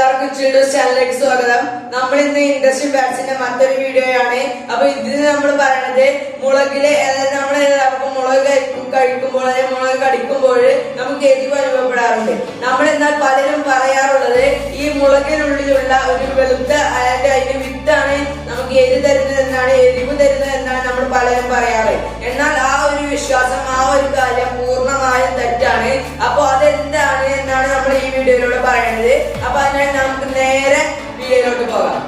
എല്ലാവർക്കും ചിൽഡ്രൻസ് ചാനലിലേക്ക് സ്വാഗതം. നമ്മൾ ഇന്ന് ഇൻഡസ്ട്രി ബാറ്റ്സിന്റെ മറ്റൊരു വീഡിയോയാണ്. അപ്പൊ ഇതിന് നമ്മൾ പറയണത് മുളകിലെ നമ്മൾ മുളക് കഴിക്കുമ്പോൾ അല്ലെങ്കിൽ മുളക് കടിക്കുമ്പോൾ നമുക്ക് എരിവ് അനുഭവപ്പെടാറുണ്ട്. നമ്മൾ എന്നാൽ പലരും പറയാറുള്ളത് ഈ മുളകിനുള്ളിലുള്ള ഒരു വെളുത്ത അതിന്റെ വിത്താണ് നമുക്ക് എരിവ് തരുന്നത് എന്നാണ്, എരിവ് തരുന്നത് എന്നാണ് നമ്മൾ പലരും പറയാറ്. എന്നാൽ ആ ഒരു വിശ്വാസം, ആ ഒരു കാര്യം പൂർണ്ണമായും തെറ്റാണ്. അപ്പൊ അതെന്താണ് എന്നാണ് നമ്മൾ ഈ വീഡിയോയിലൂടെ പറയുന്നത്. അപ്പൊ അതിനായി നമുക്ക് നേരെ വീഡിയോയിലോട്ട് പോകാം.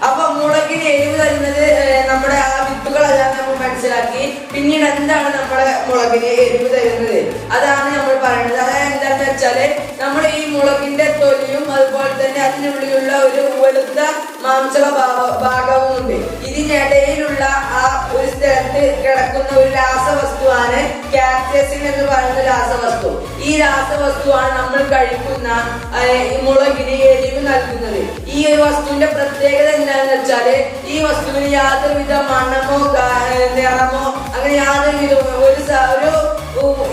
അപ്പൊ മുളകിന് എരിവ് തരുന്നത് നമ്മുടെ ആ വിത്തുകളെല്ലാം നമ്മൾ മനസ്സിലാക്കി. പിന്നീട് എന്താണ് നമ്മുടെ മുളകിന് എരിവ് തരുന്നത് അതാണ് നമ്മൾ പറയുന്നത്. അതായത് എന്താണെന്ന് വെച്ചാല് നമ്മൾ ഈ മുളകിന്റെ തൊലിയും അതുപോലെ തന്നെ അതിനുള്ളിലുള്ള ഒരു വെളുത്ത മാംസള ഭാഗവും ഉണ്ട്. ഇതിനിടയിലുള്ള ആ ഒരു സ്ഥലത്ത് കിടക്കുന്ന ഒരു രാസവസ്തുവാണ് കാപ്സൈസിൻ എന്ന് പറയുന്ന രാസവസ്തു. ഈ രാസവസ്തുവാണ് നമ്മൾ കഴിക്കുന്ന മുളകിന് എരിവ് നൽകുന്നത്. ഈ ഒരു വസ്തുവിന്റെ പ്രത്യേകത എന്താണെന്ന് വെച്ചാല് ഈ വസ്തുവിന് യാതൊരുവിധ മണമോ നിറമോ അങ്ങനെ യാതൊരുവിധ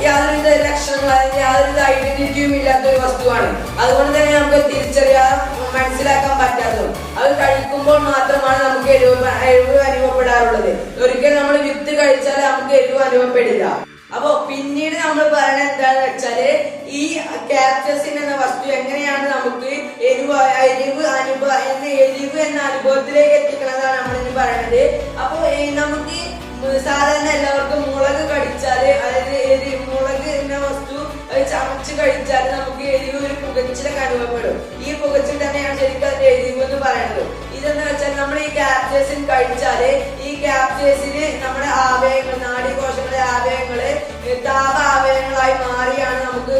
യാതൊരുവിധ ലക്ഷണങ്ങളോ അല്ലെങ്കിൽ യാതൊരുവിധ ഐഡന്റിറ്റിയും ഇല്ലാത്ത ഒരു വസ്തുവാണ്. അതുകൊണ്ട് തന്നെ നമുക്ക് തിരിച്ചറിയാൻ മനസ്സിലാക്കാൻ പറ്റാത്തതും. അത് കഴിക്കുമ്പോൾ മാത്രമാണ് നമുക്ക് എരിവ് അനുഭവപ്പെടാറുള്ളത്. ഒരിക്കലും നമ്മൾ വിത്ത് കഴിച്ചാൽ നമുക്ക് എരിവ് അനുഭവപ്പെടില്ല. അപ്പൊ പിന്നീട് നമ്മൾ പറയുന്നത് എന്താണെന്ന് വെച്ചാല് ഈ കാപ്സൈസിൻ എന്ന വസ്തു എങ്ങനെയാണ് നമുക്ക് എരിവ് എന്ന അനുഭവത്തിലേക്ക് എത്തിക്കണതാണ് നമ്മൾ ഇനി പറയുന്നത്. അപ്പൊ നമുക്ക് സാധാരണ എല്ലാവർക്കും മുളക് കടിച്ചാല്, അതായത് മുളക് എന്ന വസ്തു ചമച്ച് കഴിച്ചാൽ നമുക്ക് എരിവ് ഒരു പുകച്ചിലൊക്കെ അനുഭവപ്പെടും. ഈ പുകച്ചിൽ തന്നെയാണ് ശരിക്കും അതിന്റെ എരിവ് എന്ന് പറയുന്നത്. ഇതെന്ന് വെച്ചാൽ നമ്മൾ ഈ കാപ്സൈസിൻ കഴിച്ചാല് ഈ കാപ്സൈസിന് നമ്മുടെ ആവയവങ്ങൾ, നാഡീകോശങ്ങളുടെ ആവയവങ്ങള് താപ ആവയവങ്ങളായി മാറിയാണ് നമുക്ക്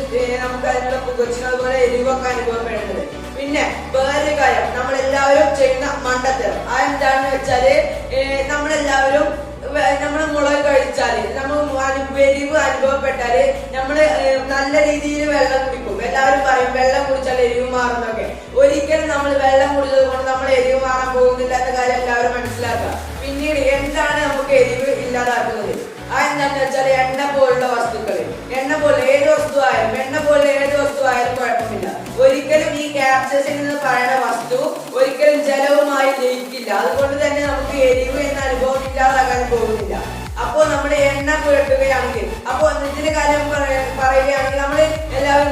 അതിനുള്ള പുകച്ചിൽ അതുപോലെ എരിവൊക്കെ അനുഭവപ്പെടുന്നത്. പിന്നെ വേറൊരു കാര്യം, നമ്മളെല്ലാവരും ചെയ്യുന്ന മണ്ടത്തരം അതെന്താണെന്ന് വെച്ചാല് നമ്മളെല്ലാവരും മുളക് കഴിച്ചാല് എരിവ് അനുഭവപ്പെട്ടാല് നമ്മള് നല്ല രീതിയിൽ വെള്ളം കുടിക്കും. എല്ലാവരും പറയും വെള്ളം കുടിച്ചാൽ എരിവ് മാറുന്നൊക്കെ. ഒരിക്കലും നമ്മൾ വെള്ളം കുടിച്ചത് കൊണ്ട് നമ്മൾ എരിവ് മാറാൻ പോകുന്നില്ല എന്ന കാര്യം എല്ലാവരും മനസ്സിലാക്കുക. പിന്നീട് എന്താണ് നമുക്ക് എരിവ് ഇല്ലാതാക്കുന്നത് അതെന്താണെന്ന് വെച്ചാൽ എണ്ണ പോലുള്ള വസ്തുക്കൾ, എണ്ണ പോലെ ഏത് വസ്തു ആയാലും കുഴപ്പമില്ല. ഒരിക്കലും ഈ കാപ്സൈസിൻ എന്ന് പറയുന്ന വസ്തു ഒരിക്കലും ജലവുമായി ലയിക്കില്ല. അതുകൊണ്ട് തന്നെ നമുക്ക് എരിവ് എന്ന അനുഭവം ഇല്ലാതാക്കാൻ പോകുന്നില്ല. അപ്പോ നമ്മൾ എണ്ണ പുരട്ടുകയാണെങ്കിൽ, അപ്പൊ ഇതിന്റെ കാര്യം പറയുകയാണെങ്കിൽ നമ്മൾ എല്ലാവരും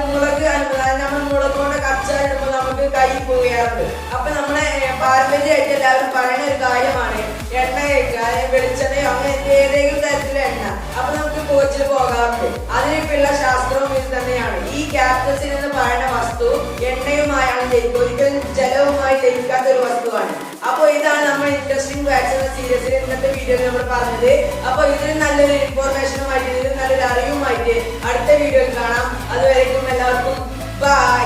നമ്മൾ മുളക് കൊണ്ട് കച്ചാലിടുമ്പോൾ നമുക്ക് കൈ പോകാറുണ്ട്. അപ്പൊ നമ്മളെ പാരമ്പര്യമായിട്ട് എല്ലാവരും പറയുന്ന ഒരു കാര്യമാണ് എണ്ണ കഴിക്കുക, വെളിച്ചെണ്ണയോ അങ്ങനെ ഏതെങ്കിലും തരത്തിലുള്ള എണ്ണ. അപ്പൊ നമുക്ക് പോച്ചിൽ പോകാറുണ്ട്. അതിനൊക്കെയുള്ള ശാസ്ത്രവും ഇത് തന്നെയാണ്. ഈ കാപ്സൈസിൻ എന്ന് പറയുന്ന വസ്തു എണ്ണയുമായാണ് ലയിക്കുക, ഒരിക്കലും ജലവുമായി ലയിക്കാത്ത ഒരു വസ്തുവാണ്. അപ്പൊ ഇതാണ് നമ്മൾ ഇൻട്രസ്റ്റിംഗ് ഫാക്ട്സ് എന്ന സീരീസിൽ ഇന്നത്തെ വീഡിയോയിൽ നമ്മൾ പറഞ്ഞത്. അപ്പൊ ഇതിന് നല്ലൊരു ഇൻഫോർമേഷനുമായിട്ട്, ഇതിന് നല്ലൊരു അറിവുമായിട്ട് അടുത്ത വീഡിയോയിൽ കാണാം. അതുവരേക്കും എല്ലാവർക്കും ബൈ.